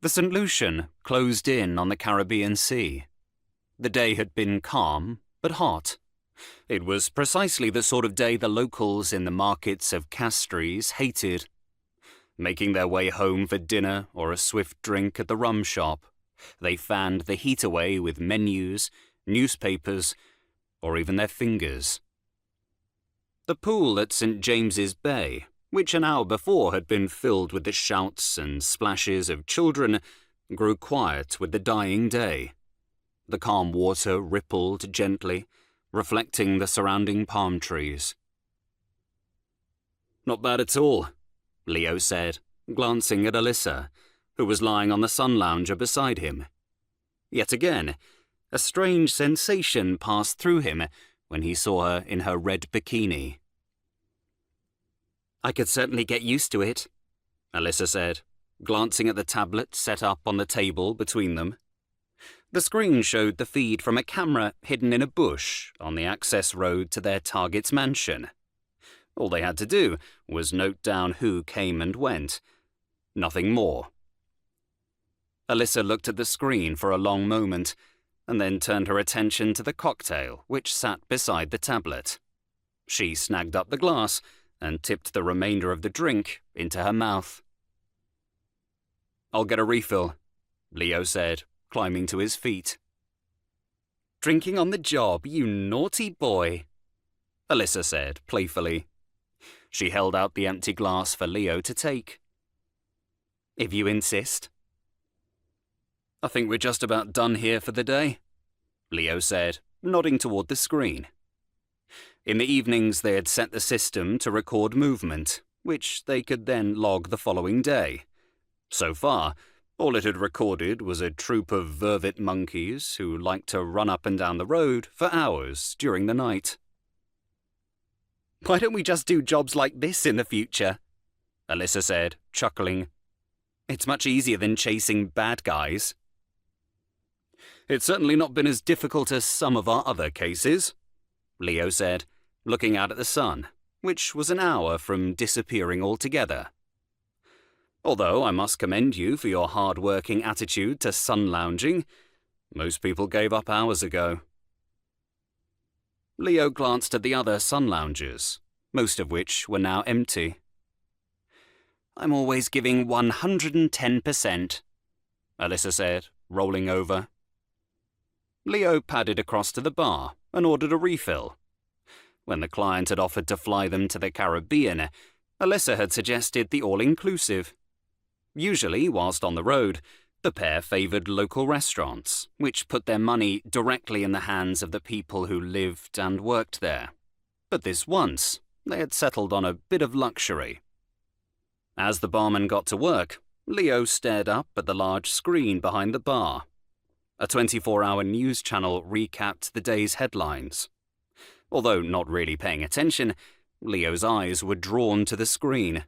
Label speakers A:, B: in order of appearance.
A: The St. Lucian closed in on the Caribbean Sea. The day had been calm, but hot. It was precisely the sort of day the locals in the markets of Castries hated. Making their way home for dinner or a swift drink at the rum shop, they fanned the heat away with menus, newspapers, or even their fingers. The pool at St. James's Bay, which an hour before had been filled with the shouts and splashes of children, grew quiet with the dying day. The calm water rippled gently, reflecting the surrounding palm trees. "Not bad at all," Leo said, glancing at Allissa, who was lying on the sun lounger beside him. Yet again, a strange sensation passed through him when he saw her in her red bikini. "I could certainly get used to it," Allissa said, glancing at the tablet set up on the table between them. The screen showed the feed from a camera hidden in a bush on the access road to their target's mansion. All they had to do was note down who came and went. Nothing more. Allissa looked at the screen for a long moment, and then turned her attention to the cocktail which sat beside the tablet. She snagged up the glass and tipped the remainder of the drink into her mouth. "I'll get a refill," Leo said, climbing to his feet. "Drinking on the job, you naughty boy," Allissa said playfully. She held out the empty glass for Leo to take. "If you insist." "I think we're just about done here for the day," Leo said, nodding toward the screen. In the evenings they had set the system to record movement, which they could then log the following day. So far, all it had recorded was a troop of vervet monkeys who liked to run up and down the road for hours during the night. "Why don't we just do jobs like this in the future?" Allissa said, chuckling. "It's much easier than chasing bad guys." "It's certainly not been as difficult as some of our other cases," Leo said, looking out at the sun, which was an hour from disappearing altogether. "Although I must commend you for your hard-working attitude to sun lounging. Most people gave up hours ago." Leo glanced at the other sun loungers, most of which were now empty. "I'm always giving 110%, Allissa said, rolling over. Leo padded across to the bar and ordered a refill. When the client had offered to fly them to the Caribbean, Allissa had suggested the all-inclusive. Usually, whilst on the road, the pair favoured local restaurants, which put their money directly in the hands of the people who lived and worked there. But this once, they had settled on a bit of luxury. As the barman got to work, Leo stared up at the large screen behind the bar. A 24-hour news channel recapped the day's headlines. Although not really paying attention, Leo's eyes were drawn to the screen.